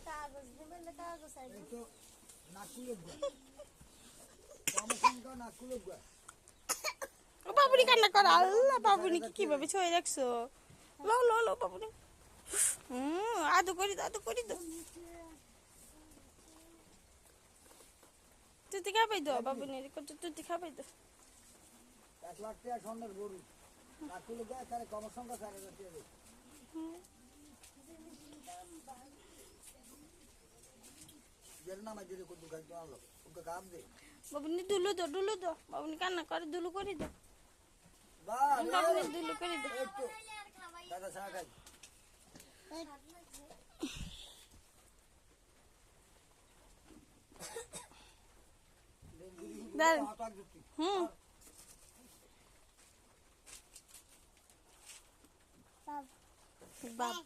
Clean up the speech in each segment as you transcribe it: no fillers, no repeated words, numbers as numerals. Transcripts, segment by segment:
কাগজ দেবেন না কাগজ তো নাকুলে কমসংখ্যা নাকুলে ও বাবুনি কান্না করে আল্লাহ বাবুনি কিভাবে ছয়ে রাখছো লো লো লো বাবুনি আদু করি দাও তুই খাবাই দাও বাবুনি তুই খাবাই দাও 1 লাখ টাকা স্বর্ণের গরু নাকুলে গায়ে তারে কমসংখ্যা 4000 টাকা দেয় যেরনা মাঝে কত গাই তো আলো ওকে কাম দে বাবুনি দুলু দো বাবুনি কান্না করে দুলু করে দাও বাহ বাবুনি দুলু করে দাও এই তো দাদা চা খাই দাঁড় বাপ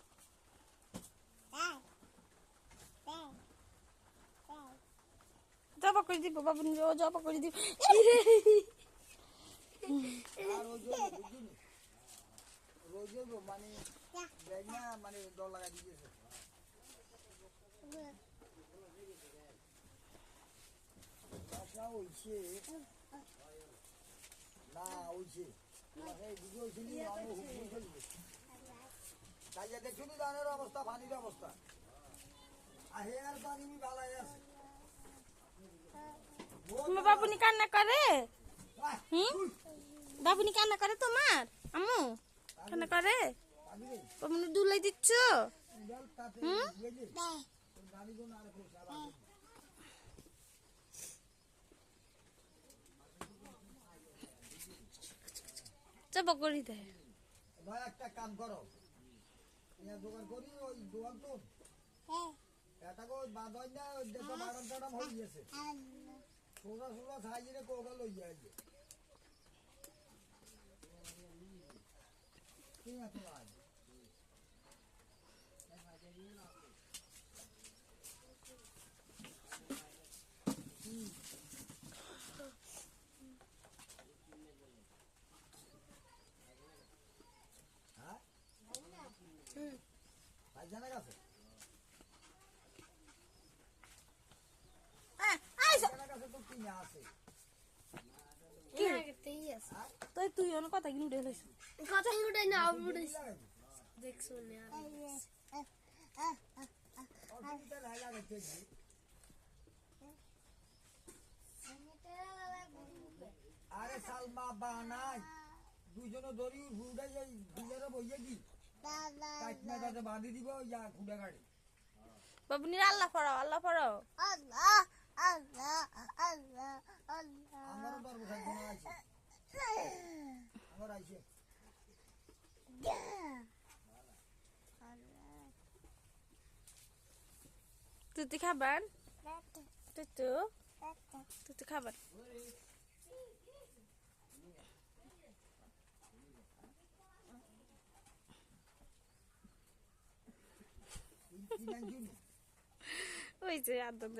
জবা করে দিব বাবুনি ও জবা করে দিব আর রোজ মানে বেগনা মানে ডর লাগা দিয়েছে বাসা হইছে না হইছে এই ভিডিও ছিলি আমি হুকুম চলবে তাই দেখুনি দানের অবস্থা পানির অবস্থা আহে আর পানি ভালাই আছে বাবুনি কান্না করে বাবুনি কান্না করে তোমার আম্মু কান্না করে বাবুনি দুলাই দিচ্ছ চাপা করি দেয় ভাই একটা কাম করো দোকান করি ওই দোকান তো এটা কো বাদই না ওই দেখো বারণ টাড়াম হয়ে গেছে সোজা সাইজে কোগা লই যায় কি আছে ভাই হ্যাঁ ভাই জানা গেছে তুই অনেক কথা কিন্তু ঢেলেছ কথা উঠাই না দেখছো আরে সালমা বানাই দুইজনে ধরি ঘুরে যাই দুজনে বইয়ে কি কাটনাটাতে বাঁধি দিব ইয়া খুঁড়ে গাড়ি বাবুনি আল্লাহ পড়াও আল্লাহ আল্লাহ আল্লাহ আল্লাহ আমারও দরব থাকবে না আছে আমার আইছে তুই খাবার তুই খাবার ওই যে আদর